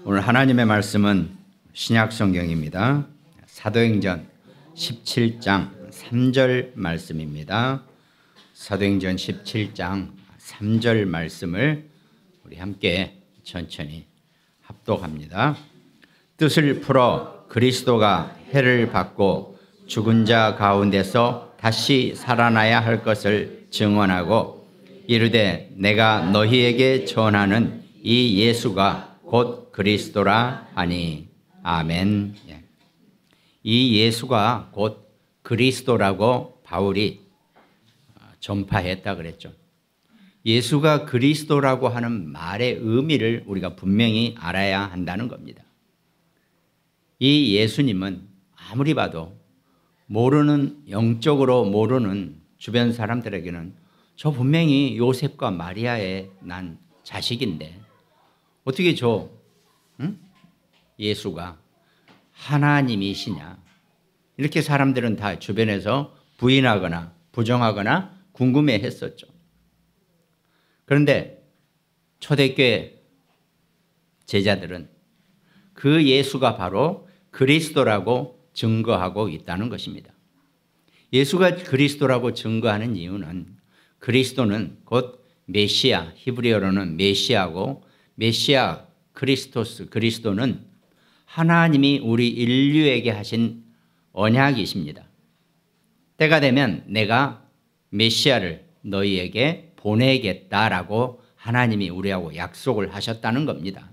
오늘 하나님의 말씀은 신약 성경입니다. 사도행전 17장 3절 말씀입니다. 사도행전 17장 3절 말씀을 우리 함께 천천히 합독합니다. 뜻을 풀어 그리스도가 해를 받고 죽은 자 가운데서 다시 살아나야 할 것을 증언하고 이르되 내가 너희에게 전하는 이 예수가 곧 그리스도라 하니. 아멘. 이 예수가 곧 그리스도라고 바울이 전파했다 그랬죠. 예수가 그리스도라고 하는 말의 의미를 우리가 분명히 알아야 한다는 겁니다. 이 예수님은 아무리 봐도 모르는, 영적으로 모르는 주변 사람들에게는 저 분명히 요셉과 마리아의 난 자식인데 어떻게 예수가 하나님이시냐, 이렇게 사람들은 다 주변에서 부인하거나 부정하거나 궁금해했었죠. 그런데 초대교회 제자들은 그 예수가 바로 그리스도라고 증거하고 있다는 것입니다. 예수가 그리스도라고 증거하는 이유는 그리스도는 곧 메시아, 히브리어로는 메시아고, 메시아 크리스토스, 그리스도는 하나님이 우리 인류에게 하신 언약이십니다. 때가 되면 내가 메시아를 너희에게 보내겠다라고 하나님이 우리하고 약속을 하셨다는 겁니다.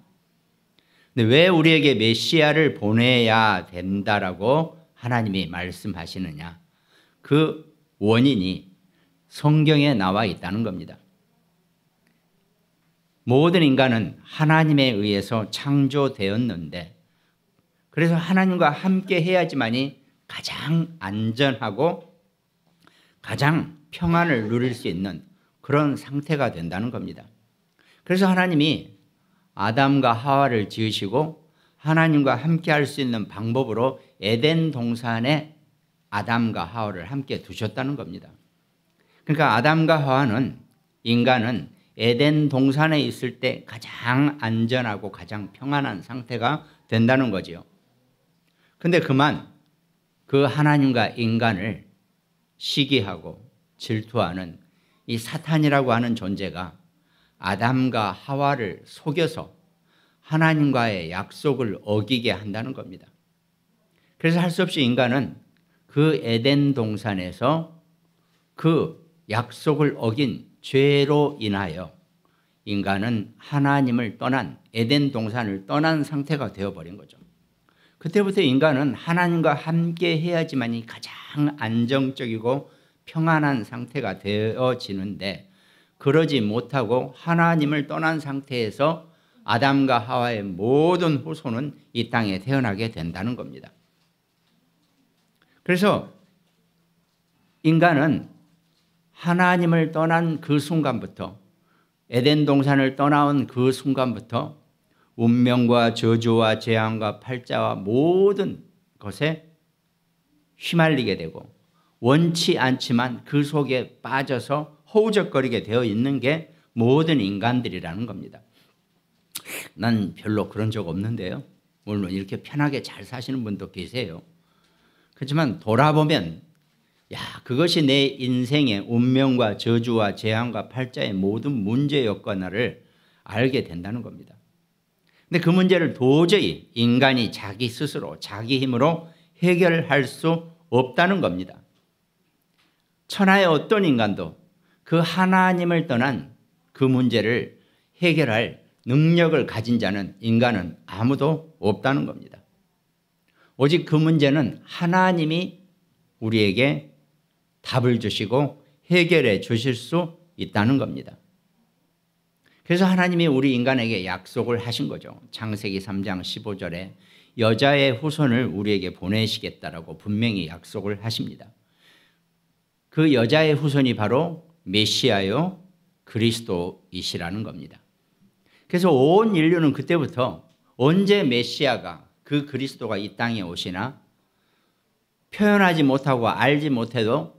근데 왜 우리에게 메시아를 보내야 된다라고 하나님이 말씀하시느냐? 그 원인이 성경에 나와 있다는 겁니다. 모든 인간은 하나님에 의해서 창조되었는데, 그래서 하나님과 함께 해야지만이 가장 안전하고 가장 평안을 누릴 수 있는 그런 상태가 된다는 겁니다. 그래서 하나님이 아담과 하와를 지으시고 하나님과 함께 할 수 있는 방법으로 에덴 동산에 아담과 하와를 함께 두셨다는 겁니다. 그러니까 아담과 하와는, 인간은 에덴 동산에 있을 때 가장 안전하고 가장 평안한 상태가 된다는 거지요. 근데 그만 그 하나님과 인간을 시기하고 질투하는 이 사탄이라고 하는 존재가 아담과 하와를 속여서 하나님과의 약속을 어기게 한다는 겁니다. 그래서 할 수 없이 인간은 그 에덴 동산에서 그 약속을 어긴 죄로 인하여 인간은 하나님을 떠난, 에덴 동산을 떠난 상태가 되어버린 거죠. 그때부터 인간은 하나님과 함께 해야지만이 가장 안정적이고 평안한 상태가 되어지는데, 그러지 못하고 하나님을 떠난 상태에서 아담과 하와의 모든 후손은 이 땅에 태어나게 된다는 겁니다. 그래서 인간은 하나님을 떠난 그 순간부터, 에덴 동산을 떠나온 그 순간부터 운명과 저주와 재앙과 팔자와 모든 것에 휘말리게 되고, 원치 않지만 그 속에 빠져서 허우적거리게 되어 있는 게 모든 인간들이라는 겁니다. 난 별로 그런 적 없는데요. 물론 이렇게 편하게 잘 사시는 분도 계세요. 그렇지만 돌아보면 그것이 내 인생의 운명과 저주와 재앙과 팔자의 모든 문제였구나를 알게 된다는 겁니다. 근데 그 문제를 도저히 인간이 자기 스스로, 자기 힘으로 해결할 수 없다는 겁니다. 천하의 어떤 인간도 그 하나님을 떠난 그 문제를 해결할 능력을 가진 자는, 인간은 아무도 없다는 겁니다. 오직 그 문제는 하나님이 우리에게 답을 주시고 해결해 주실 수 있다는 겁니다. 그래서 하나님이 우리 인간에게 약속을 하신 거죠. 창세기 3장 15절에 여자의 후손을 우리에게 보내시겠다라고 분명히 약속을 하십니다. 그 여자의 후손이 바로 메시아요 그리스도이시라는 겁니다. 그래서 온 인류는 그때부터 언제 메시아가, 그 그리스도가 이 땅에 오시나 표현하지 못하고 알지 못해도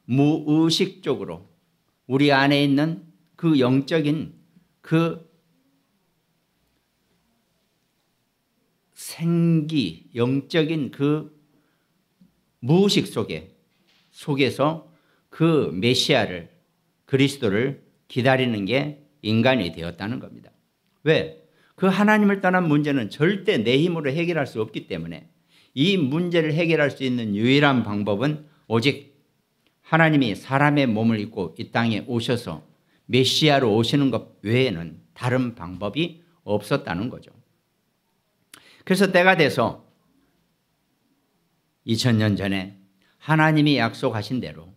무의식적으로 우리 안에 있는 그 영적인 그 생기, 영적인 그 무의식 속에서 그 메시아를, 그리스도를 기다리는 게 인간이 되었다는 겁니다. 왜? 그 하나님을 떠난 문제는 절대 내 힘으로 해결할 수 없기 때문에 이 문제를 해결할 수 있는 유일한 방법은 오직 하나님이 사람의 몸을 입고 이 땅에 오셔서 메시아로 오시는 것 외에는 다른 방법이 없었다는 거죠. 그래서 때가 돼서 2000년 전에 하나님이 약속하신 대로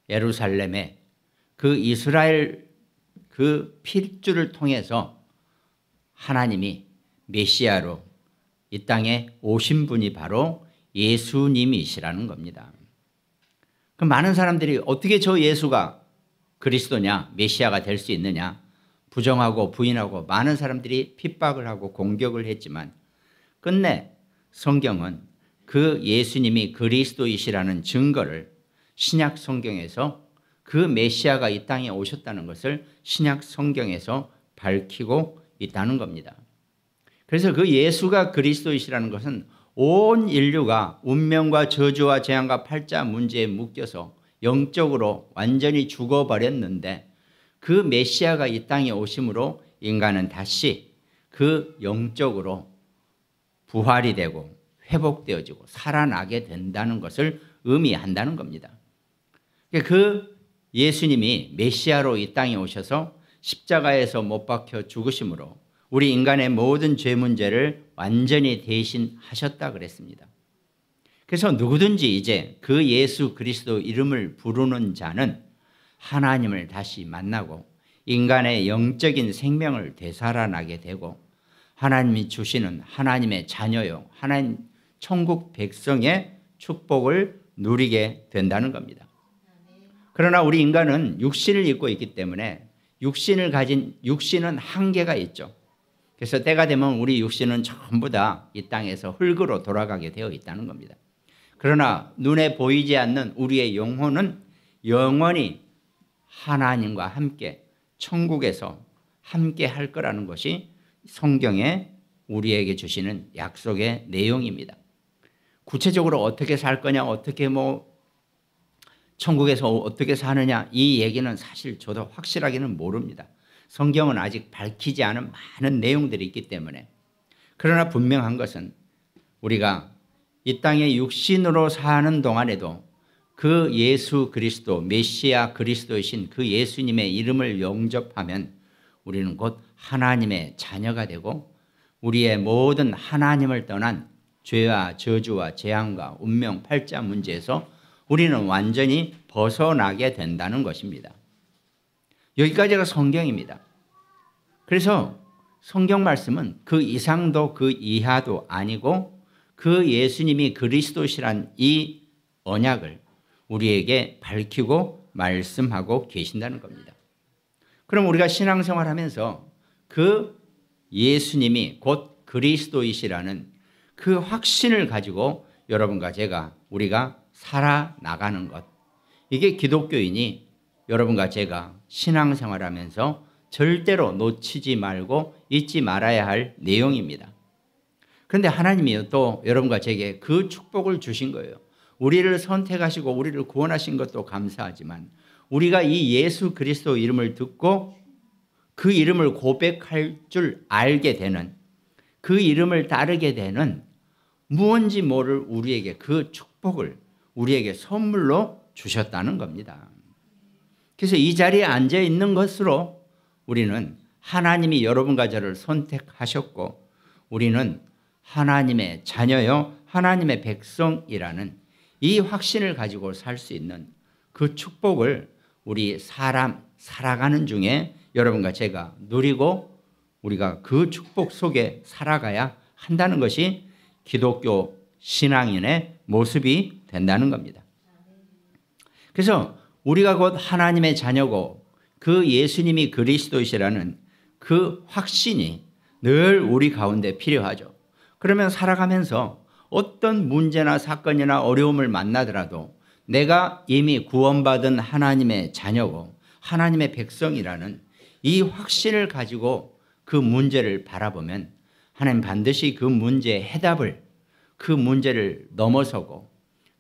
예루살렘에 그 이스라엘 그 필주를 통해서 하나님이 메시아로 이 땅에 오신 분이 바로 예수님이시라는 겁니다. 그럼 많은 사람들이 어떻게 저 예수가 그리스도냐, 메시아가 될 수 있느냐 부정하고 부인하고 많은 사람들이 핍박을 하고 공격을 했지만 끝내 성경은 그 예수님이 그리스도이시라는 증거를 신약 성경에서 그 메시아가 이 땅에 오셨다는 것을 신약 성경에서 밝히고 있다는 겁니다. 그래서 그 예수가 그리스도이시라는 것은 온 인류가 운명과 저주와 재앙과 팔자 문제에 묶여서 영적으로 완전히 죽어버렸는데 그 메시아가 이 땅에 오심으로 인간은 다시 그 영적으로 부활이 되고 회복되어지고 살아나게 된다는 것을 의미한다는 겁니다. 그 예수님이 메시아로 이 땅에 오셔서 십자가에서 못 박혀 죽으심으로 우리 인간의 모든 죄 문제를 완전히 대신하셨다 그랬습니다. 그래서 누구든지 이제 그 예수 그리스도 이름을 부르는 자는 하나님을 다시 만나고 인간의 영적인 생명을 되살아나게 되고 하나님이 주시는 하나님의 자녀요, 하나님 천국 백성의 축복을 누리게 된다는 겁니다. 그러나 우리 인간은 육신을 입고 있기 때문에 육신은 한계가 있죠. 그래서 때가 되면 우리 육신은 전부 다 이 땅에서 흙으로 돌아가게 되어 있다는 겁니다. 그러나 눈에 보이지 않는 우리의 영혼은 영원히 하나님과 함께 천국에서 함께 할 거라는 것이 성경에 우리에게 주시는 약속의 내용입니다. 구체적으로 어떻게 살 거냐, 어떻게 천국에서 어떻게 사느냐 이 얘기는 사실 저도 확실하게는 모릅니다. 성경은 아직 밝히지 않은 많은 내용들이 있기 때문에. 그러나 분명한 것은 우리가 이 땅에 육신으로 사는 동안에도 그 예수 그리스도, 메시아 그리스도이신 그 예수님의 이름을 영접하면 우리는 곧 하나님의 자녀가 되고 우리의 모든 하나님을 떠난 죄와 저주와 재앙과 운명, 팔자 문제에서 우리는 완전히 벗어나게 된다는 것입니다. 여기까지가 성경입니다. 그래서 성경 말씀은 그 이상도 그 이하도 아니고 그 예수님이 그리스도시란 이 언약을 우리에게 밝히고 말씀하고 계신다는 겁니다. 그럼 우리가 신앙생활하면서 그 예수님이 곧 그리스도이시라는 그 확신을 가지고 여러분과 우리가 살아나가는 것, 이게 기독교인이 여러분과 제가 신앙생활하면서 절대로 놓치지 말고 잊지 말아야 할 내용입니다. 그런데 하나님이 또 여러분과 제게 그 축복을 주신 거예요. 우리를 선택하시고 우리를 구원하신 것도 감사하지만 우리가 이 예수 그리스도 이름을 듣고 그 이름을 고백할 줄 알게 되는, 그 이름을 따르게 되는 무언지 모를 우리에게 그 축복을 우리에게 선물로 주셨다는 겁니다. 그래서 이 자리에 앉아 있는 것으로 우리는 하나님이 여러분과 저를 선택하셨고 우리는 하나님의 자녀요 하나님의 백성이라는 이 확신을 가지고 살 수 있는 그 축복을 우리 살아가는 중에 여러분과 제가 누리고 우리가 그 축복 속에 살아가야 한다는 것이 기독교 신앙인의 모습이 된다는 겁니다. 그래서 우리가 곧 하나님의 자녀고 그 예수님이 그리스도이시라는 그 확신이 늘 우리 가운데 필요하죠. 그러면 살아가면서 어떤 문제나 사건이나 어려움을 만나더라도 내가 이미 구원받은 하나님의 자녀고 하나님의 백성이라는 이 확신을 가지고 그 문제를 바라보면 하나님 반드시 그 문제의 해답을, 그 문제를 넘어서고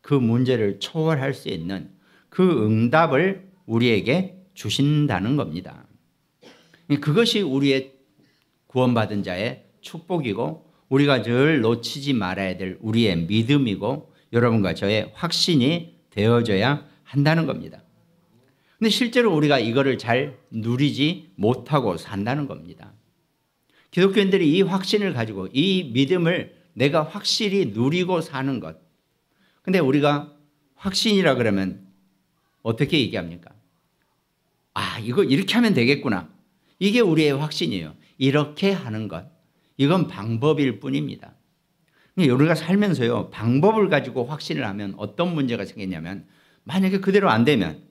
그 문제를 초월할 수 있는 그 응답을 우리에게 주신다는 겁니다. 그것이 우리의 구원받은 자의 축복이고 우리가 늘 놓치지 말아야 될 우리의 믿음이고 여러분과 저의 확신이 되어져야 한다는 겁니다. 근데 실제로 우리가 이거를 잘 누리지 못하고 산다는 겁니다. 기독교인들이 이 확신을 가지고 이 믿음을 내가 확실히 누리고 사는 것. 근데 우리가 확신이라 그러면 어떻게 얘기합니까? 아, 이거 이렇게 하면 되겠구나. 이게 우리의 확신이에요. 이렇게 하는 것. 이건 방법일 뿐입니다. 우리가 살면서요, 방법을 가지고 확신을 하면 어떤 문제가 생기냐면 만약에 그대로 안 되면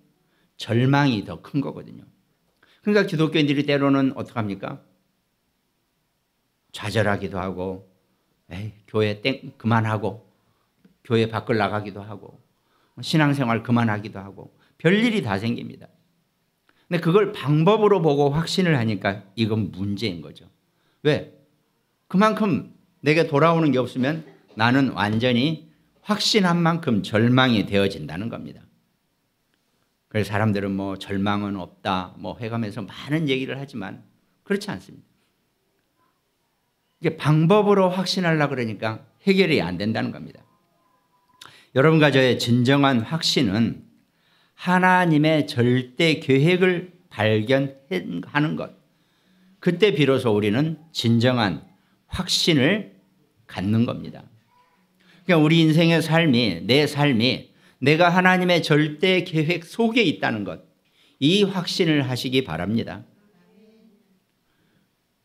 절망이 더 큰 거거든요. 그러니까 기독교인들이 때로는 어떡합니까? 좌절하기도 하고, 에이, 교회 그만하고, 교회 밖을 나가기도 하고, 신앙생활 그만하기도 하고, 별일이 다 생깁니다. 근데 그걸 방법으로 보고 확신을 하니까 이건 문제인 거죠. 왜? 그만큼 내게 돌아오는 게 없으면 나는 완전히 확신한 만큼 절망이 되어진다는 겁니다. 그래서 사람들은 뭐 절망은 없다, 뭐 해가면서 많은 얘기를 하지만 그렇지 않습니다. 이게 방법으로 확신하려고 그러니까 해결이 안 된다는 겁니다. 여러분과 저의 진정한 확신은 하나님의 절대 계획을 발견하는 것. 그때 비로소 우리는 진정한 확신을 갖는 겁니다. 그러니까 우리 인생의 삶이, 내 삶이 내가 하나님의 절대 계획 속에 있다는 것, 이 확신을 하시기 바랍니다.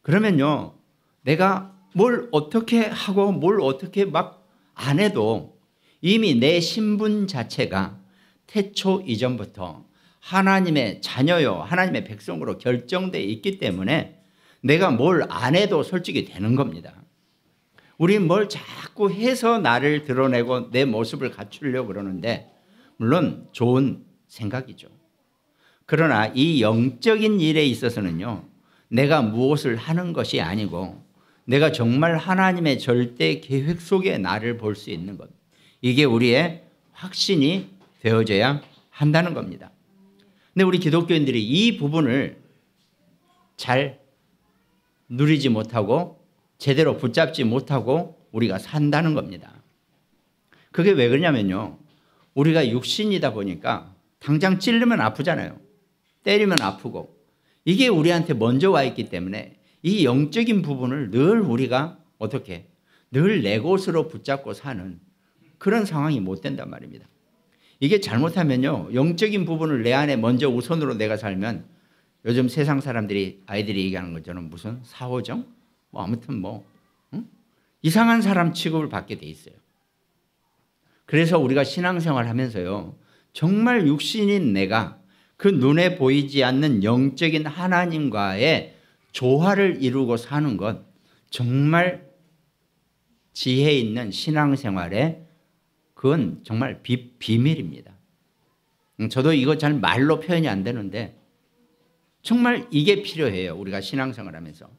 그러면요, 내가 뭘 어떻게 하고 뭘 어떻게 막 안 해도 이미 내 신분 자체가 태초 이전부터 하나님의 자녀요, 하나님의 백성으로 결정되어 있기 때문에 내가 뭘 안 해도 솔직히 되는 겁니다. 우린 뭘 자꾸 해서 나를 드러내고 내 모습을 갖추려고 그러는데 물론 좋은 생각이죠. 그러나 이 영적인 일에 있어서는요, 내가 무엇을 하는 것이 아니고 내가 정말 하나님의 절대 계획 속에 나를 볼 수 있는 것, 이게 우리의 확신이 되어져야 한다는 겁니다. 근데 우리 기독교인들이 이 부분을 잘 누리지 못하고 제대로 붙잡지 못하고 우리가 산다는 겁니다. 그게 왜 그러냐면요, 우리가 육신이다 보니까 당장 찔르면 아프잖아요. 때리면 아프고 이게 우리한테 먼저 와 있기 때문에 이 영적인 부분을 늘 우리가 어떻게 늘 내 것으로 붙잡고 사는 그런 상황이 못 된단 말입니다. 이게 잘못하면요, 영적인 부분을 내 안에 먼저 우선으로 내가 살면 요즘 세상 사람들이 아이들이 얘기하는 것처럼 무슨 사오정? 뭐 아무튼 이상한 사람 취급을 받게 돼 있어요. 그래서 우리가 신앙생활 하면서요, 정말 육신인 내가 그 눈에 보이지 않는 영적인 하나님과의 조화를 이루고 사는 것, 정말 지혜 있는 신앙생활의 그건 정말 비밀입니다. 저도 이거 잘 말로 표현이 안 되는데 정말 이게 필요해요. 우리가 신앙생활 하면서.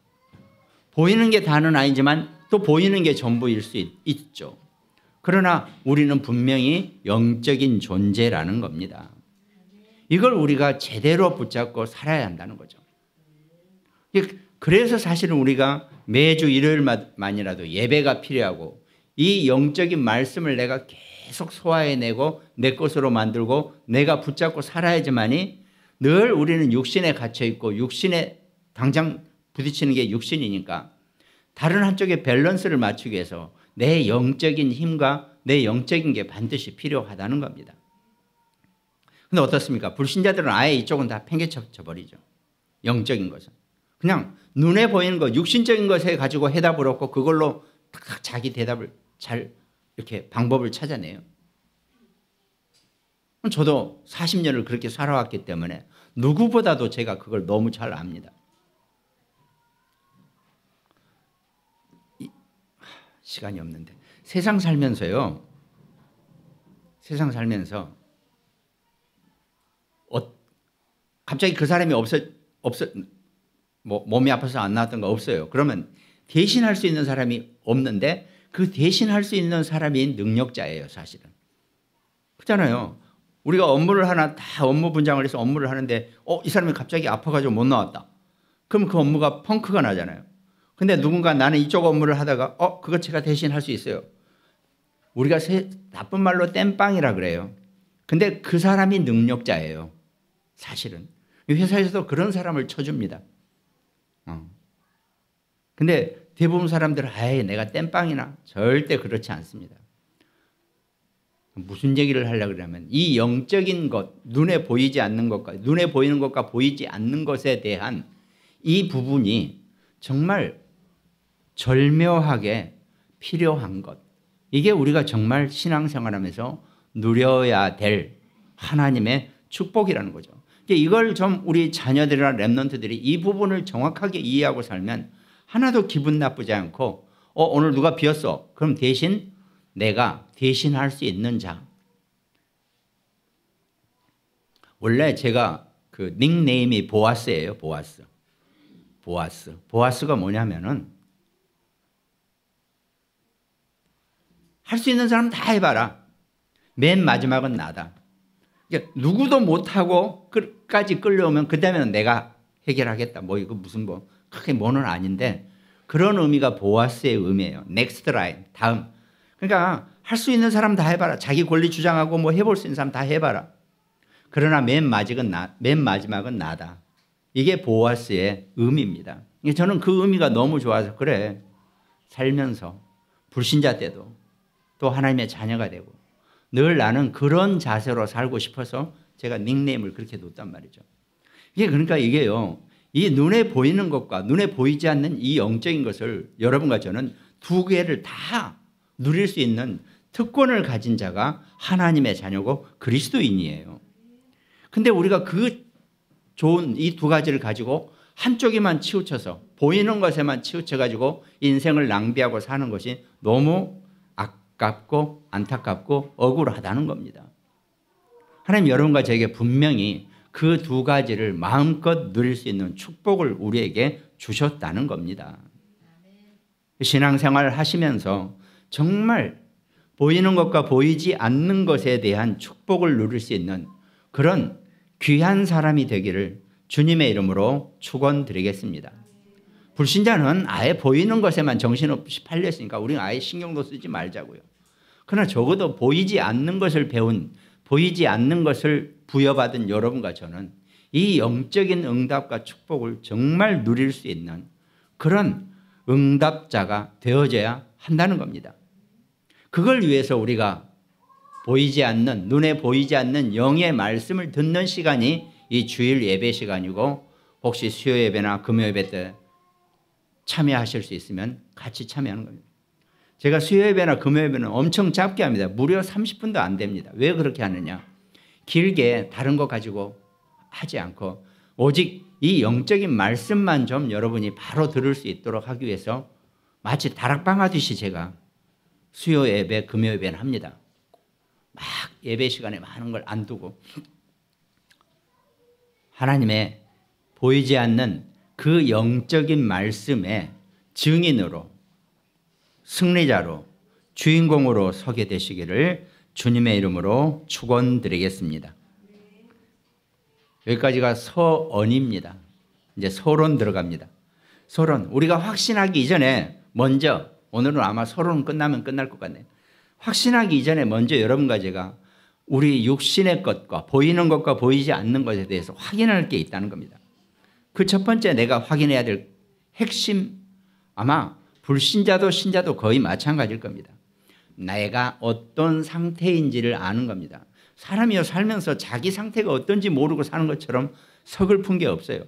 보이는 게 다는 아니지만 또 보이는 게 전부일 수 있죠. 그러나 우리는 분명히 영적인 존재라는 겁니다. 이걸 우리가 제대로 붙잡고 살아야 한다는 거죠. 그래서 사실은 우리가 매주 일요일만이라도 예배가 필요하고 이 영적인 말씀을 내가 계속 소화해내고 내 것으로 만들고 내가 붙잡고 살아야지만이 늘 우리는 육신에 갇혀있고 육신에 당장 부딪히는 게 육신이니까 다른 한쪽에 밸런스를 맞추기 위해서 내 영적인 힘과 내 영적인 게 반드시 필요하다는 겁니다. 근데 어떻습니까? 불신자들은 아예 이쪽은 다 팽개쳐 버리죠. 영적인 것은. 그냥 눈에 보이는 것, 육신적인 것에 가지고 해답을 얻고 그걸로 딱 자기 대답을 잘 이렇게 방법을 찾아내요. 저도 40년을 그렇게 살아왔기 때문에 누구보다도 제가 그걸 너무 잘 압니다. 시간이 없는데 세상 살면서 갑자기 그 사람이 몸이 아파서 안 나왔던 거 없어요. 그러면 대신할 수 있는 사람이 없는데 그 대신할 수 있는 사람이 능력자예요, 사실은. 그렇잖아요. 우리가 업무를 하나 다 업무 분장을 해서 업무를 하는데 이 사람이 갑자기 아파가지고 못 나왔다. 그럼 그 업무가 펑크가 나잖아요. 근데 누군가 나는 이쪽 업무를 하다가 그거 제가 대신 할 수 있어요. 우리가 나쁜 말로 땜빵이라 그래요. 근데 그 사람이 능력자예요, 사실은. 회사에서도 그런 사람을 쳐줍니다. 근데 대부분 사람들은 내가 땜빵이나 절대 그렇지 않습니다. 무슨 얘기를 하려고 그러면 이 영적인 것, 눈에 보이지 않는 것과 눈에 보이는 것과 보이지 않는 것에 대한 이 부분이 정말 절묘하게 필요한 것. 이게 우리가 정말 신앙생활하면서 누려야 될 하나님의 축복이라는 거죠. 이걸 좀 우리 자녀들이나 랩런트들이 이 부분을 정확하게 이해하고 살면 하나도 기분 나쁘지 않고 오늘 누가 비었어. 그럼 대신 내가 대신할 수 있는 자. 원래 제가 그 닉네임이 보아스예요. 보아스. 보아스가 뭐냐면은 할 수 있는 사람 다 해봐라. 맨 마지막은 나다. 그러니까 누구도 못하고 끝까지 끌려오면 그 다음에는 내가 해결하겠다. 이거 무슨 크게 뭐는 아닌데 그런 의미가 보아스의 의미예요. 넥스트 라인, 다음. 그러니까 할 수 있는 사람 다 해봐라. 자기 권리 주장하고 해볼 수 있는 사람 다 해봐라. 그러나 맨 마지막은 나다. 이게 보아스의 의미입니다. 저는 그 의미가 너무 좋아서 그래. 살면서 불신자 때도 또 하나님의 자녀가 되고 늘 나는 그런 자세로 살고 싶어서 제가 닉네임을 그렇게 뒀단 말이죠. 그러니까 이게요. 이 눈에 보이는 것과 눈에 보이지 않는 이 영적인 것을 여러분과 저는 두 개를 다 누릴 수 있는 특권을 가진 자가 하나님의 자녀고 그리스도인이에요. 근데 우리가 그 좋은 이 두 가지를 가지고 한쪽에만 치우쳐서 보이는 것에만 치우쳐가지고 인생을 낭비하고 사는 것이 너무 아깝고 안타깝고 억울하다는 겁니다. 하나님 여러분과 저에게 분명히 그 두 가지를 마음껏 누릴 수 있는 축복을 우리에게 주셨다는 겁니다. 신앙생활을 하시면서 정말 보이는 것과 보이지 않는 것에 대한 축복을 누릴 수 있는 그런 귀한 사람이 되기를 주님의 이름으로 축원드리겠습니다. 불신자는 아예 보이는 것에만 정신없이 팔렸으니까 우리는 아예 신경도 쓰지 말자고요. 그러나 적어도 보이지 않는 것을 보이지 않는 것을 부여받은 여러분과 저는 이 영적인 응답과 축복을 정말 누릴 수 있는 그런 응답자가 되어져야 한다는 겁니다. 그걸 위해서 우리가 보이지 않는, 눈에 보이지 않는 영의 말씀을 듣는 시간이 이 주일 예배 시간이고 혹시 수요 예배나 금요 예배 때 참여하실 수 있으면 같이 참여하는 겁니다. 제가 수요 예배나 금요 예배는 엄청 짧게 합니다. 무려 30분도 안 됩니다. 왜 그렇게 하느냐? 길게 다른 거 가지고 하지 않고 오직 이 영적인 말씀만 좀 여러분이 바로 들을 수 있도록 하기 위해서 마치 다락방 하듯이 제가 수요 예배, 금요 예배는 합니다. 막 예배 시간에 많은 걸 안 두고 하나님의 보이지 않는 그 영적인 말씀의 증인으로 승리자로 주인공으로 서게 되시기를 주님의 이름으로 축원드리겠습니다. 여기까지가 서언입니다. 이제 서론 들어갑니다. 서론, 우리가 확신하기 이전에 먼저, 오늘은 아마 서론 끝나면 끝날 것 같네요. 확신하기 이전에 먼저 여러분과 제가 우리 육신의 것과 보이는 것과 보이지 않는 것에 대해서 확인할 게 있다는 겁니다. 그 첫 번째 내가 확인해야 될 핵심, 아마 불신자도 신자도 거의 마찬가지일 겁니다. 내가 어떤 상태인지를 아는 겁니다. 사람이요 살면서 자기 상태가 어떤지 모르고 사는 것처럼 서글픈 게 없어요.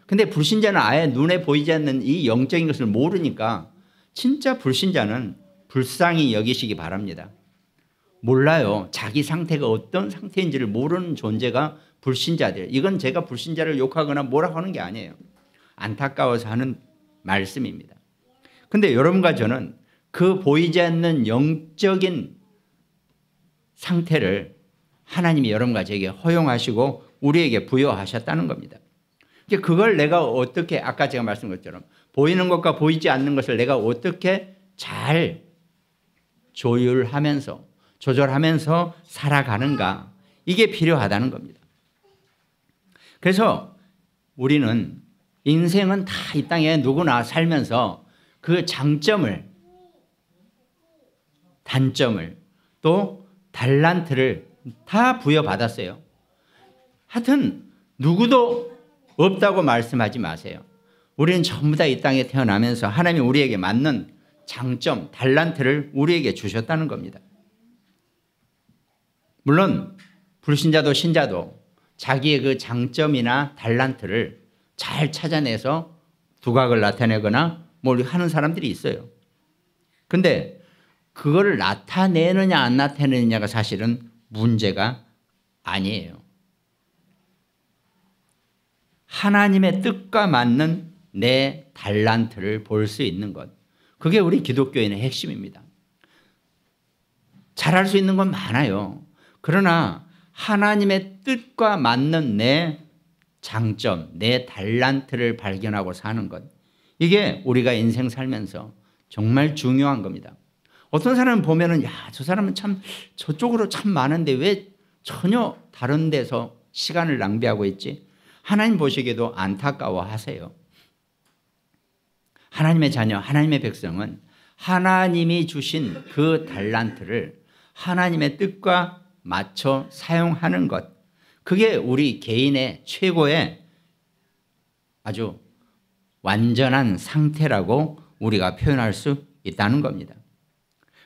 근데 불신자는 아예 눈에 보이지 않는 이 영적인 것을 모르니까 진짜 불신자는 불쌍히 여기시기 바랍니다. 몰라요. 자기 상태가 어떤 상태인지를 모르는 존재가 불신자들. 이건 제가 불신자를 욕하거나 뭐라고 하는 게 아니에요. 안타까워서 하는 말씀입니다. 근데 여러분과 저는 그 보이지 않는 영적인 상태를 하나님이 여러분과 저에게 허용하시고 우리에게 부여하셨다는 겁니다. 그걸 내가 어떻게 아까 제가 말씀드린 것처럼 보이는 것과 보이지 않는 것을 내가 어떻게 잘 조율하면서 조절하면서 살아가는가, 이게 필요하다는 겁니다. 그래서 우리는 인생은 다 이 땅에 누구나 살면서 그 장점을, 단점을, 또 달란트를 다 부여받았어요. 하여튼 누구도 없다고 말씀하지 마세요. 우리는 전부 다 이 땅에 태어나면서 하나님이 우리에게 맞는 장점, 달란트를 우리에게 주셨다는 겁니다. 물론 불신자도 신자도 자기의 그 장점이나 달란트를 잘 찾아내서 두각을 나타내거나 뭘 하는 사람들이 있어요. 그런데 그거를 나타내느냐 안 나타내느냐가 사실은 문제가 아니에요. 하나님의 뜻과 맞는 내 달란트를 볼 수 있는 것, 그게 우리 기독교인의 핵심입니다. 잘할 수 있는 건 많아요. 그러나 하나님의 뜻과 맞는 내 장점, 내 달란트를 발견하고 사는 것, 이게 우리가 인생 살면서 정말 중요한 겁니다. 어떤 사람은 보면은, 야, 저 사람은 참 저쪽으로 참 많은데 왜 전혀 다른 데서 시간을 낭비하고 있지? 하나님 보시기에도 안타까워하세요. 하나님의 자녀, 하나님의 백성은 하나님이 주신 그 달란트를 하나님의 뜻과 맞춰 사용하는 것, 그게 우리 개인의 최고의 아주 완전한 상태라고 우리가 표현할 수 있다는 겁니다.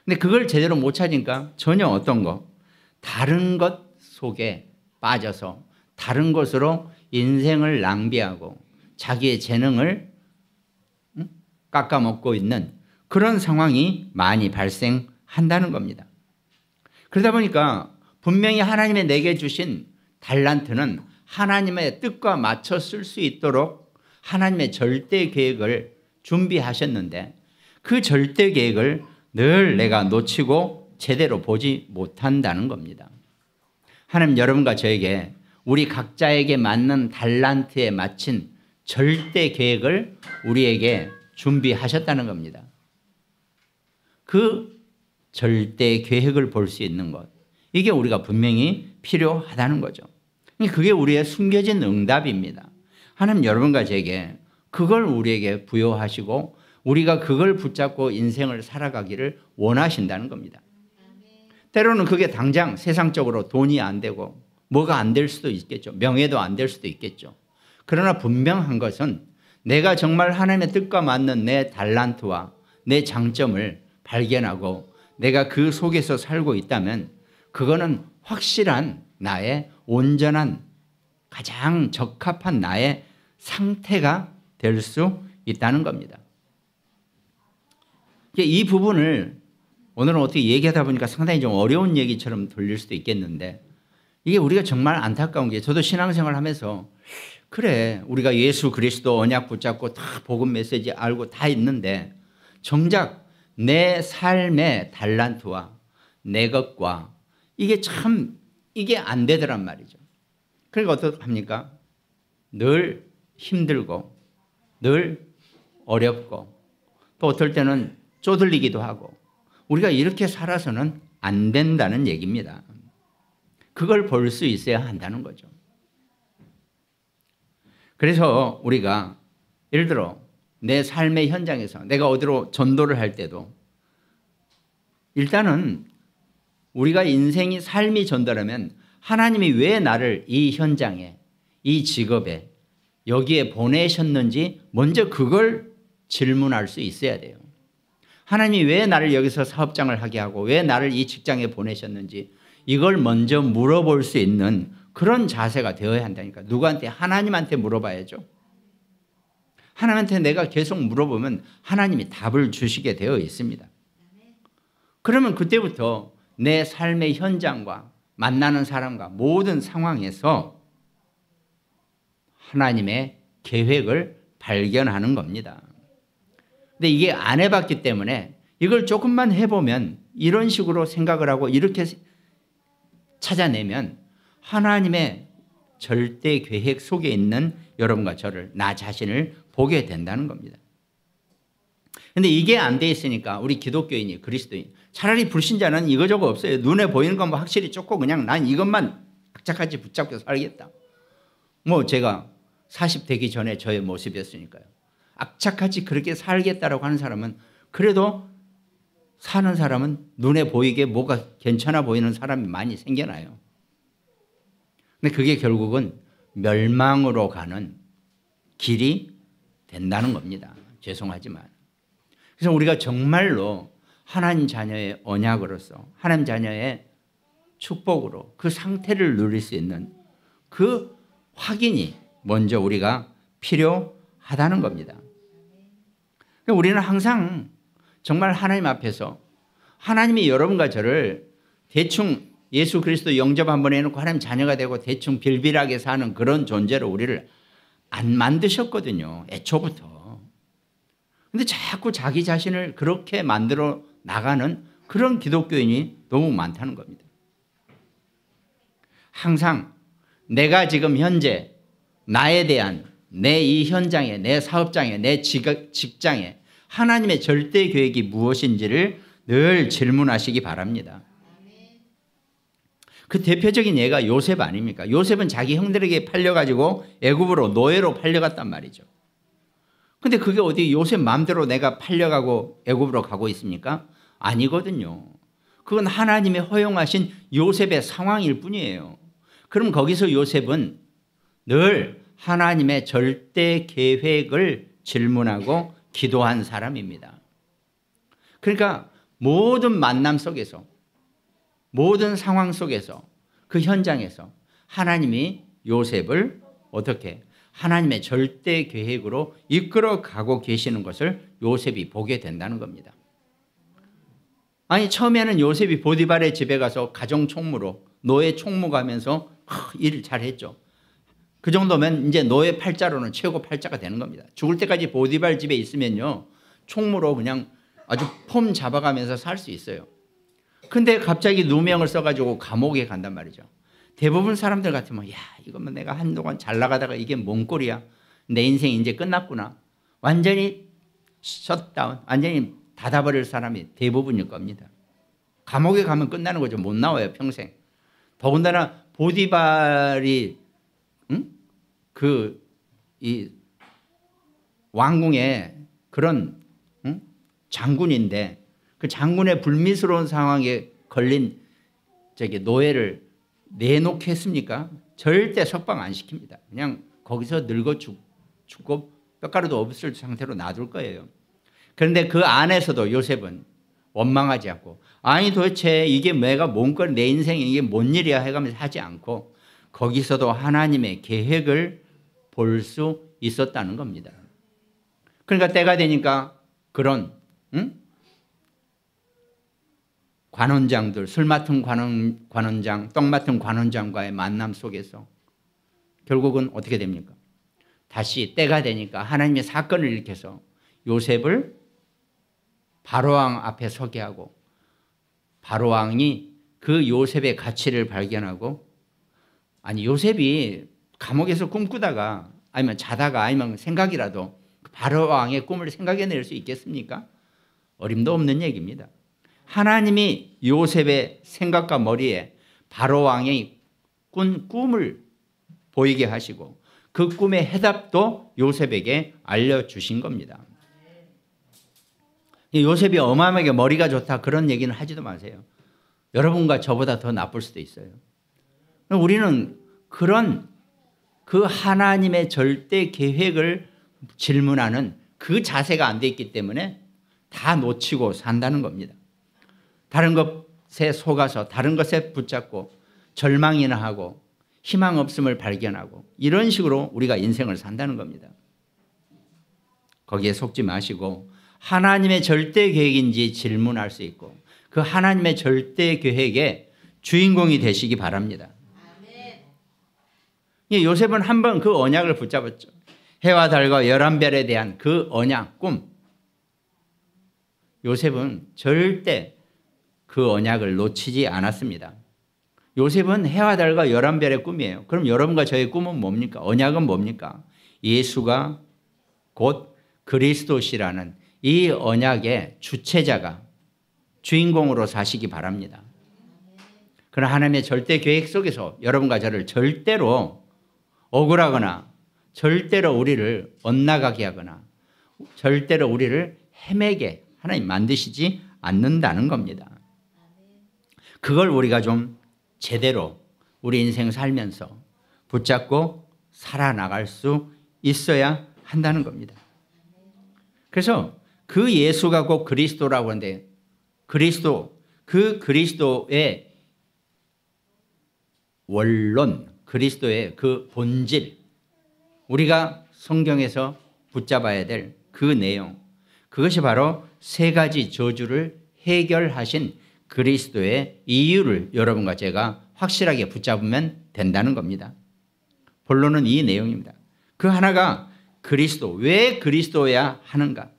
근데 그걸 제대로 못 찾으니까 전혀 어떤 거, 다른 것 속에 빠져서 다른 것으로 인생을 낭비하고 자기의 재능을 깎아먹고 있는 그런 상황이 많이 발생한다는 겁니다. 그러다 보니까 분명히 하나님이 내게 주신 달란트는 하나님의 뜻과 맞춰 쓸 수 있도록 하나님의 절대 계획을 준비하셨는데, 그 절대 계획을 늘 내가 놓치고 제대로 보지 못한다는 겁니다. 하나님 여러분과 저에게 우리 각자에게 맞는 달란트에 맞춘 절대 계획을 우리에게 준비하셨다는 겁니다. 그 절대 계획을 볼 수 있는 것, 이게 우리가 분명히 필요하다는 거죠. 그게 우리의 숨겨진 응답입니다. 하나님 여러분과 저에게 그걸 우리에게 부여하시고 우리가 그걸 붙잡고 인생을 살아가기를 원하신다는 겁니다. 때로는 그게 당장 세상적으로 돈이 안 되고 뭐가 안 될 수도 있겠죠. 명예도 안 될 수도 있겠죠. 그러나 분명한 것은 내가 정말 하나님의 뜻과 맞는 내 달란트와 내 장점을 발견하고 내가 그 속에서 살고 있다면 그거는 확실한 나의 온전한 가장 적합한 나의 상태가 될 수 있다는 겁니다. 이 부분을 오늘은 어떻게 얘기하다 보니까 상당히 좀 어려운 얘기처럼 들릴 수도 있겠는데, 이게 우리가 정말 안타까운 게, 저도 신앙생활 하면서 그래 우리가 예수 그리스도 언약 붙잡고 다 복음 메시지 알고 다 있는데 정작 내 삶의 달란트와 내 것과 이게 참 이게 안 되더란 말이죠. 그러니까 어떡합니까? 늘 힘들고 늘 어렵고 또 어떨 때는 쪼들리기도 하고, 우리가 이렇게 살아서는 안 된다는 얘기입니다. 그걸 볼 수 있어야 한다는 거죠. 그래서 우리가 예를 들어 내 삶의 현장에서 내가 어디로 전도를 할 때도 일단은 우리가 인생이 삶이 전도라면 하나님이 왜 나를 이 현장에, 이 직업에, 여기에 보내셨는지 먼저 그걸 질문할 수 있어야 돼요. 하나님이 왜 나를 여기서 사업장을 하게 하고 왜 나를 이 직장에 보내셨는지 이걸 먼저 물어볼 수 있는 그런 자세가 되어야 한다니까. 누구한테? 하나님한테 물어봐야죠. 하나님한테 내가 계속 물어보면 하나님이 답을 주시게 되어 있습니다. 그러면 그때부터 내 삶의 현장과 만나는 사람과 모든 상황에서 하나님의 계획을 발견하는 겁니다. 근데 이게 안 해봤기 때문에 이걸 조금만 해보면 이런 식으로 생각을 하고 이렇게 찾아내면 하나님의 절대 계획 속에 있는 여러분과 저를, 나 자신을 보게 된다는 겁니다. 근데 이게 안 돼 있으니까 우리 기독교인이 그리스도인 차라리 불신자는 이거저거 없어요. 눈에 보이는 건 뭐 확실히 쫓고 그냥 난 이것만 악착같이 붙잡고 살겠다. 뭐 제가 40 되기 전에 저의 모습이었으니까요. 악착같이 그렇게 살겠다라고 하는 사람은 그래도 사는 사람은 눈에 보이게 뭐가 괜찮아 보이는 사람이 많이 생겨나요. 근데 그게 결국은 멸망으로 가는 길이 된다는 겁니다. 죄송하지만. 그래서 우리가 정말로 하나님 자녀의 언약으로서 하나님 자녀의 축복으로 그 상태를 누릴 수 있는 그 확인이 먼저 우리가 필요하다는 겁니다. 우리는 항상 정말 하나님 앞에서 하나님이 여러분과 저를 대충 예수 그리스도 영접 한번 해놓고 하나님 자녀가 되고 대충 빌빌하게 사는 그런 존재로 우리를 안 만드셨거든요. 애초부터. 근데 자꾸 자기 자신을 그렇게 만들어 나가는 그런 기독교인이 너무 많다는 겁니다. 항상 내가 지금 현재 나에 대한 내 이 현장에 내 사업장에 내 직장에 하나님의 절대 계획이 무엇인지를 늘 질문하시기 바랍니다. 그 대표적인 예가 요셉 아닙니까? 요셉은 자기 형들에게 팔려가지고 애굽으로 노예로 팔려갔단 말이죠. 근데 그게 어디 요셉 마음대로 내가 팔려가고 애굽으로 가고 있습니까? 아니거든요. 그건 하나님의 허용하신 요셉의 상황일 뿐이에요. 그럼 거기서 요셉은 늘 하나님의 절대 계획을 질문하고 기도한 사람입니다. 그러니까 모든 만남 속에서 모든 상황 속에서 그 현장에서 하나님이 요셉을 어떻게 하나님의 절대 계획으로 이끌어 가고 계시는 것을 요셉이 보게 된다는 겁니다. 아니 처음에는 요셉이 보디발의 집에 가서 가정 총무로 노예 총무가면서 일을 잘했죠. 그 정도면 이제 노예 팔자로는 최고 팔자가 되는 겁니다. 죽을 때까지 보디발 집에 있으면요 총무로 그냥 아주 폼 잡아가면서 살 수 있어요. 근데 갑자기 누명을 써가지고 감옥에 간단 말이죠. 대부분 사람들 같으면 야 이거면 내가 한동안 잘 나가다가 이게 뭔 꼴이야. 내 인생 이제 끝났구나. 완전히 셧다운 완전히 닫아버릴 사람이 대부분일 겁니다. 감옥에 가면 끝나는 거죠. 못 나와요 평생. 더군다나 보디발이 이 왕궁의 그런 장군인데 그 장군의 불미스러운 상황에 걸린 노예를 내놓겠습니까? 절대 석방 안 시킵니다. 그냥 거기서 늙어 죽고 뼈가루도 없을 상태로 놔둘 거예요. 그런데 그 안에서도 요셉은 원망하지 않고 아니 도대체 이게 내가 뭔 걸 내 인생에 이게 뭔 일이야 해가면서 하지 않고 거기서도 하나님의 계획을 볼 수 있었다는 겁니다. 그러니까 때가 되니까 그런 관원장들, 술 맡은 관원장, 떡 맡은 관원장과의 만남 속에서 결국은 어떻게 됩니까? 다시 때가 되니까 하나님의 사건을 일으켜서 요셉을 바로왕 앞에 서게 하고 바로왕이 그 요셉의 가치를 발견하고 아니 요셉이 감옥에서 꿈꾸다가 아니면 자다가 아니면 생각이라도 바로왕의 꿈을 생각해낼 수 있겠습니까? 어림도 없는 얘기입니다. 하나님이 요셉의 생각과 머리에 바로왕의 꾼 꿈을 보이게 하시고 그 꿈의 해답도 요셉에게 알려주신 겁니다. 요셉이 어마어마하게 머리가 좋다 그런 얘기는 하지도 마세요. 여러분과 저보다 더 나쁠 수도 있어요. 우리는 그런 그 하나님의 절대 계획을 질문하는 그 자세가 안 돼 있기 때문에 다 놓치고 산다는 겁니다. 다른 것에 속아서 다른 것에 붙잡고 절망이나 하고 희망 없음을 발견하고 이런 식으로 우리가 인생을 산다는 겁니다. 거기에 속지 마시고 하나님의 절대 계획인지 질문할 수 있고 그 하나님의 절대 계획의 주인공이 되시기 바랍니다. 요셉은 한번 그 언약을 붙잡았죠. 해와 달과 11별에 대한 그 언약, 꿈. 요셉은 절대 그 언약을 놓치지 않았습니다. 요셉은 해와 달과 11별의 꿈이에요. 그럼 여러분과 저의 꿈은 뭡니까? 언약은 뭡니까? 예수가 곧 그리스도시라는 이 언약의 주체자가 주인공으로 사시기 바랍니다. 그러나 하나님의 절대 계획 속에서 여러분과 저를 절대로 억울하거나 절대로 우리를 엇나가게 하거나 절대로 우리를 헤매게 하나님 만드시지 않는다는 겁니다. 그걸 우리가 좀 제대로 우리 인생 살면서 붙잡고 살아나갈 수 있어야 한다는 겁니다. 그래서 그 예수가 곧 그리스도라고 하는데 그리스도, 그 그리스도의 원론, 그리스도의 그 본질, 우리가 성경에서 붙잡아야 될 그 내용, 그것이 바로 세 가지 저주를 해결하신 그리스도의 이유를 여러분과 제가 확실하게 붙잡으면 된다는 겁니다. 본론은 이 내용입니다. 그 하나가 그리스도, 왜 그리스도여야 하는가?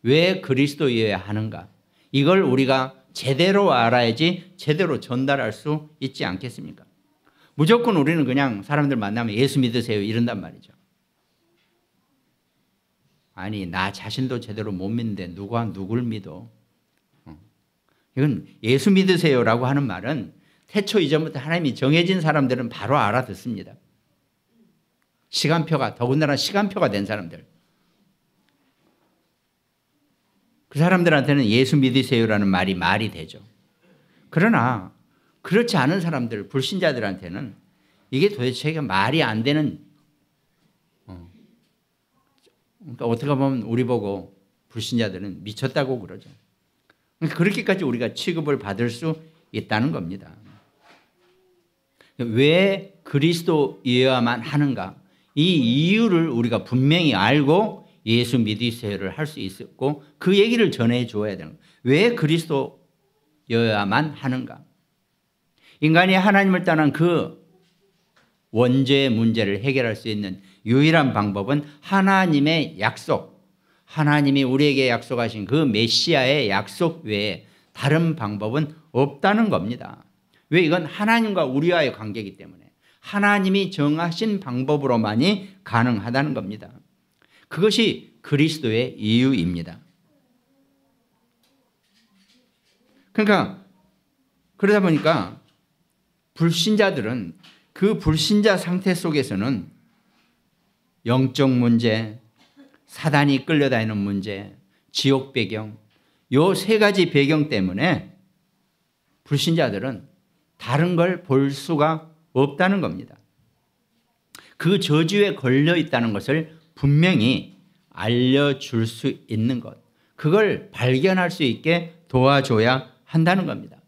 왜 그리스도여야 하는가? 이걸 우리가 제대로 알아야지 제대로 전달할 수 있지 않겠습니까? 무조건 우리는 그냥 사람들 만나면 예수 믿으세요 이런단 말이죠. 아니 나 자신도 제대로 못 믿는데 누가 누굴 믿어? 이건 예수 믿으세요라고 하는 말은 태초 이전부터 하나님이 정해진 사람들은 바로 알아듣습니다. 시간표가, 더군다나 시간표가 된 사람들, 그 사람들한테는 예수 믿으세요라는 말이 되죠. 그러나 그렇지 않은 사람들, 불신자들한테는 이게 도대체 말이 안 되는, 그러니까 어떻게 보면 우리 보고 불신자들은 미쳤다고 그러죠. 그러니까 그렇게까지 우리가 취급을 받을 수 있다는 겁니다. 왜 그리스도여야만 하는가? 이 이유를 우리가 분명히 알고 예수 믿으세요를 할 수 있었고 그 얘기를 전해 줘야 되는 거예요. 왜 그리스도여야만 하는가? 인간이 하나님을 떠난 그 원죄의 문제를 해결할 수 있는 유일한 방법은 하나님의 약속, 하나님이 우리에게 약속하신 그 메시아의 약속 외에 다른 방법은 없다는 겁니다. 왜? 이건 하나님과 우리와의 관계이기 때문에 하나님이 정하신 방법으로만이 가능하다는 겁니다. 그것이 그리스도의 이유입니다. 그러니까 그러다 보니까 불신자들은 그 불신자 상태 속에서는 영적 문제, 사단이 끌려다니는 문제, 지옥 배경, 요 세 가지 배경 때문에 불신자들은 다른 걸 볼 수가 없다는 겁니다. 그 저주에 걸려 있다는 것을 분명히 알려줄 수 있는 것, 그걸 발견할 수 있게 도와줘야 한다는 겁니다.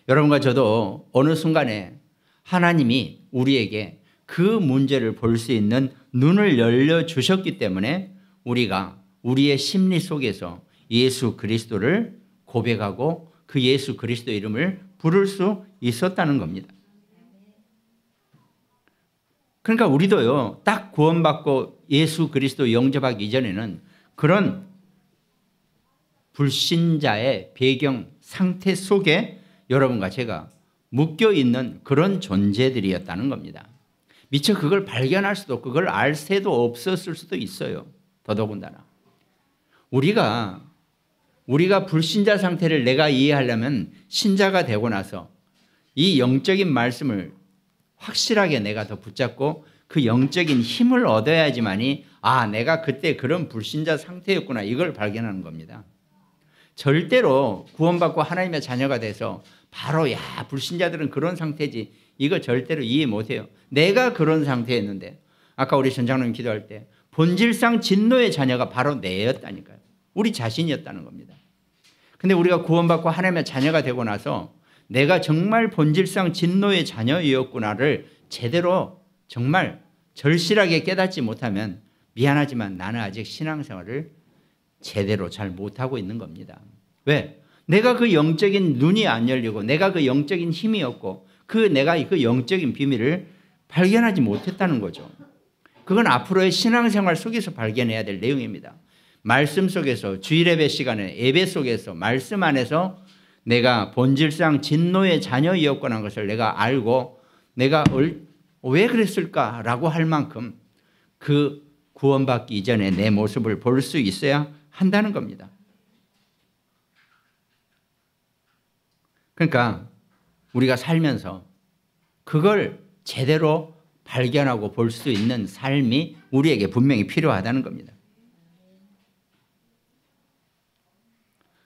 여러분과 저도 어느 순간에 하나님이 우리에게 그 문제를 볼 수 있는 눈을 열려주셨기 때문에 우리가 우리의 심리 속에서 예수 그리스도를 고백하고 그 예수 그리스도 이름을 부를 수 있었다는 겁니다. 그러니까 우리도요, 딱 구원받고 예수 그리스도 영접하기 이전에는 그런 불신자의 배경 상태 속에 여러분과 제가 묶여 있는 그런 존재들이었다는 겁니다. 미처 그걸 발견할 수도 없고 그걸 알 새도 없었을 수도 있어요. 더더군다나 우리가 불신자 상태를 내가 이해하려면 신자가 되고 나서 이 영적인 말씀을 확실하게 내가 더 붙잡고 그 영적인 힘을 얻어야지만이 내가 그때 그런 불신자 상태였구나 이걸 발견하는 겁니다. 절대로 구원받고 하나님의 자녀가 돼서 바로 불신자들은 그런 상태지 이거 절대로 이해 못해요. 내가 그런 상태였는데 아까 우리 전장로님 기도할 때 본질상 진노의 자녀가 바로 내였다니까요. 우리 자신이었다는 겁니다. 근데 우리가 구원받고 하나님의 자녀가 되고 나서 내가 정말 본질상 진노의 자녀였구나를 제대로 정말 절실하게 깨닫지 못하면 미안하지만 나는 아직 신앙생활을 제대로 잘 못하고 있는 겁니다. 왜? 내가 그 영적인 눈이 안 열리고 내가 그 영적인 힘이 없고 내가 그 영적인 비밀을 발견하지 못했다는 거죠. 그건 앞으로의 신앙생활 속에서 발견해야 될 내용입니다. 말씀 속에서 주일 예배 시간에 예배 속에서 말씀 안에서 내가 본질상 진노의 자녀였구나 것을 내가 알고 내가 왜 그랬을까라고 할 만큼 그 구원받기 이전에 내 모습을 볼 수 있어야 한다는 겁니다. 그러니까 우리가 살면서 그걸 제대로 발견하고 볼 수 있는 삶이 우리에게 분명히 필요하다는 겁니다.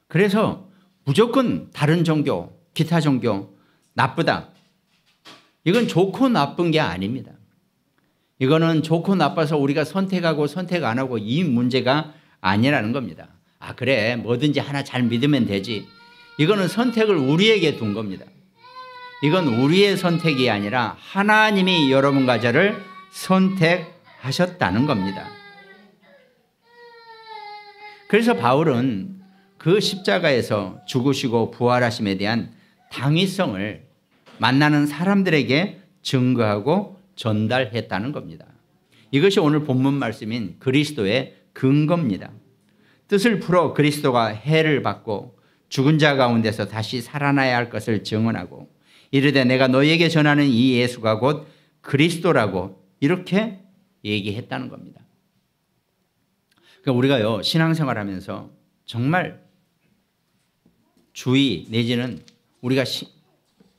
그래서 무조건 다른 종교, 기타 종교 나쁘다. 이건 좋고 나쁜 게 아닙니다. 이거는 좋고 나빠서 우리가 선택하고 선택 안 하고 이 문제가 아니라는 겁니다. 아, 그래, 뭐든지 하나 잘 믿으면 되지. 이거는 선택을 우리에게 둔 겁니다. 이건 우리의 선택이 아니라 하나님이 여러분과 저를 선택하셨다는 겁니다. 그래서 바울은 그 십자가에서 죽으시고 부활하심에 대한 당위성을 만나는 사람들에게 증거하고 전달했다는 겁니다. 이것이 오늘 본문 말씀인 그리스도의 근거입니다. 뜻을 풀어 그리스도가 해를 받고 죽은 자 가운데서 다시 살아나야 할 것을 증언하고 이르되 내가 너희에게 전하는 이 예수가 곧 그리스도라고 이렇게 얘기했다는 겁니다. 그러니까 우리가요, 신앙생활하면서 정말 주의 내지는 우리가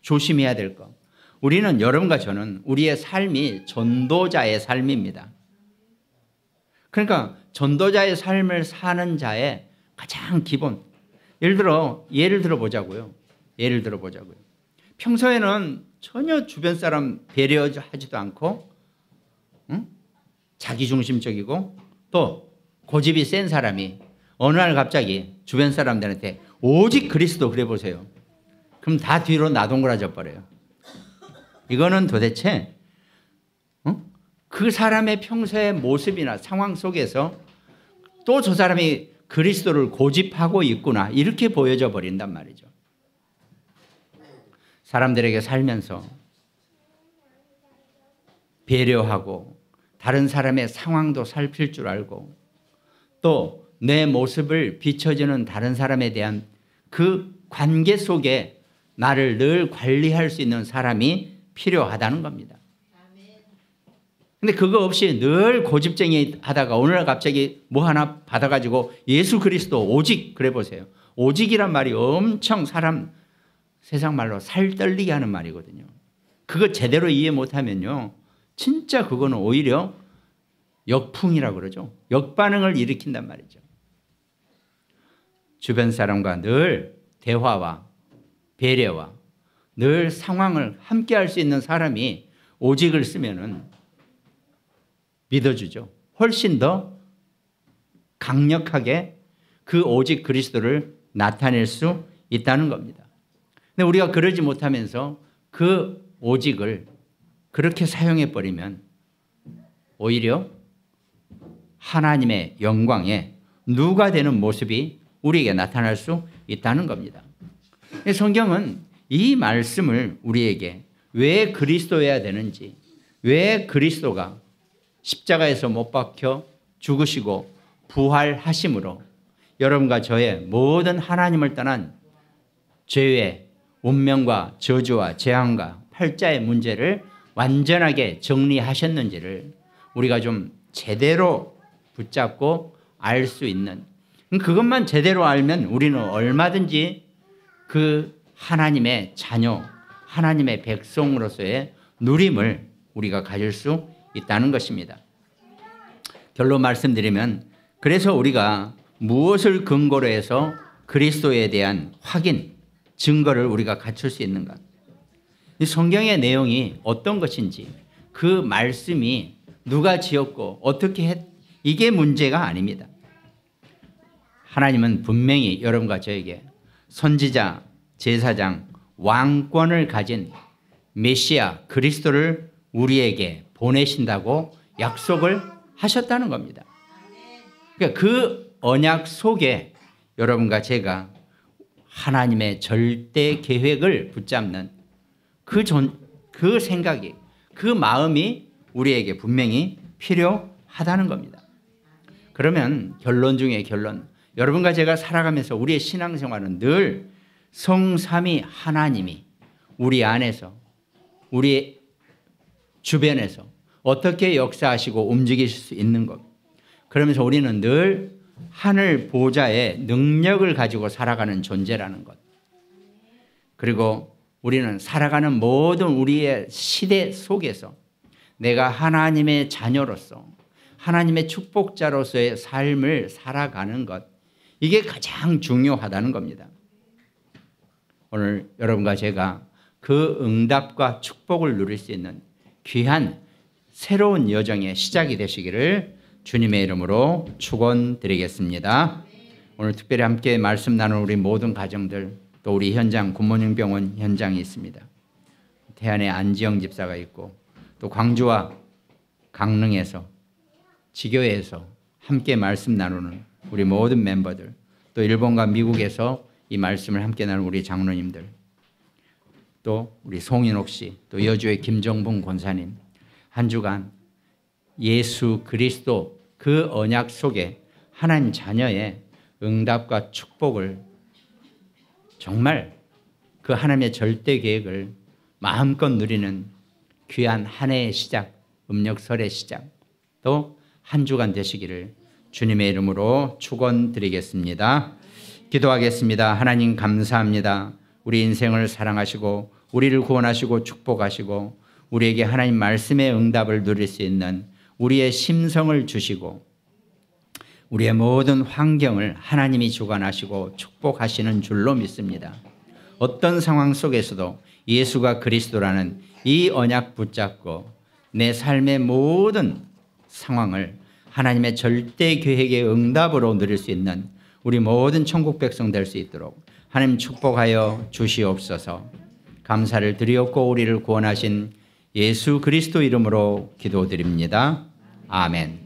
조심해야 될 것. 우리는, 여러분과 저는 우리의 삶이 전도자의 삶입니다. 그러니까 전도자의 삶을 사는 자의 가장 기본. 예를 들어 보자고요. 평소에는 전혀 주변 사람 배려하지도 않고, 자기중심적이고 또 고집이 센 사람이 어느 날 갑자기 주변 사람들한테 오직 그리스도 그래 보세요. 그럼 다 뒤로 나동그라져 버려요. 이거는 도대체 그 사람의 평소의 모습이나 상황 속에서 또 저 사람이 그리스도를 고집하고 있구나 이렇게 보여져 버린단 말이죠. 사람들에게 살면서 배려하고 다른 사람의 상황도 살필 줄 알고 또 내 모습을 비춰주는 다른 사람에 대한 그 관계 속에 나를 늘 관리할 수 있는 사람이 필요하다는 겁니다. 근데 그거 없이 늘 고집쟁이 하다가 오늘 갑자기 뭐 하나 받아가지고 예수 그리스도 오직 그래 보세요. 오직이란 말이 엄청 세상 말로 살 떨리게 하는 말이거든요. 그거 제대로 이해 못하면요, 진짜 그거는 오히려 역풍이라고 그러죠. 역반응을 일으킨단 말이죠. 주변 사람과 늘 대화와 배려와 늘 상황을 함께 할 수 있는 사람이 오직을 쓰면은 믿어주죠. 훨씬 더 강력하게 그 오직 그리스도를 나타낼 수 있다는 겁니다. 근데 우리가 그러지 못하면서 그 오직을 그렇게 사용해 버리면 오히려 하나님의 영광에 누가 되는 모습이 우리에게 나타날 수 있다는 겁니다. 성경은 이 말씀을 우리에게 왜 그리스도여야 되는지, 왜 그리스도가 십자가에서 못 박혀 죽으시고 부활하심으로 여러분과 저의 모든 하나님을 떠난 죄의 운명과 저주와 재앙과 팔자의 문제를 완전하게 정리하셨는지를 우리가 좀 제대로 붙잡고 알 수 있는, 그것만 제대로 알면 우리는 얼마든지 그 하나님의 자녀, 하나님의 백성으로서의 누림을 우리가 가질 수 있다는 것입니다. 결론 말씀드리면, 그래서 우리가 무엇을 근거로 해서 그리스도에 대한 확인, 증거를 우리가 갖출 수 있는가? 이 성경의 내용이 어떤 것인지, 그 말씀이 누가 지었고 어떻게 이게 문제가 아닙니다. 하나님은 분명히 여러분과 저에게 선지자, 제사장, 왕권을 가진 메시아 그리스도를 우리에게 보내신다고 약속을 하셨다는 겁니다. 그러니까 그 언약 속에 여러분과 제가 하나님의 절대 계획을 붙잡는 그 생각이, 그 마음이 우리에게 분명히 필요하다는 겁니다. 그러면 결론 중에 결론, 여러분과 제가 살아가면서 우리의 신앙생활은 늘 성삼위 하나님이 우리 안에서, 우리 주변에서 어떻게 역사하시고 움직이실 수 있는 것, 그러면서 우리는 늘 하늘 보좌의 능력을 가지고 살아가는 존재라는 것. 그리고 우리는 살아가는 모든 우리의 시대 속에서 내가 하나님의 자녀로서 하나님의 축복자로서의 삶을 살아가는 것, 이게 가장 중요하다는 겁니다. 오늘 여러분과 제가 그 응답과 축복을 누릴 수 있는 귀한 새로운 여정의 시작이 되시기를 주님의 이름으로 축원드리겠습니다. 오늘 특별히 함께 말씀 나눌 우리 모든 가정들, 또 우리 현장 굿모닝 병원 현장이 있습니다. 태안에 안지영 집사가 있고 또 광주와 강릉에서 지교회에서 함께 말씀 나누는 우리 모든 멤버들, 또 일본과 미국에서 이 말씀을 함께 나누는 우리 장로님들, 또 우리 송인옥 씨, 또 여주의 김정봉 권사님, 한 주간 예수 그리스도 그 언약 속에 하나님 자녀의 응답과 축복을 정말 그 하나님의 절대 계획을 마음껏 누리는 귀한 한 해의 시작, 음력설의 시작, 또 한 주간 되시기를 주님의 이름으로 축원드리겠습니다. 기도하겠습니다. 하나님 감사합니다. 우리 인생을 사랑하시고 우리를 구원하시고 축복하시고 우리에게 하나님 말씀의 응답을 누릴 수 있는 우리의 심성을 주시고 우리의 모든 환경을 하나님이 주관하시고 축복하시는 줄로 믿습니다. 어떤 상황 속에서도 예수가 그리스도라는 이 언약 붙잡고 내 삶의 모든 상황을 하나님의 절대 계획의 응답으로 누릴 수 있는 우리 모든 천국 백성 될 수 있도록 하나님 축복하여 주시옵소서. 감사를 드리옵고 우리를 구원하신 예수 그리스도 이름으로 기도드립니다. 아멘.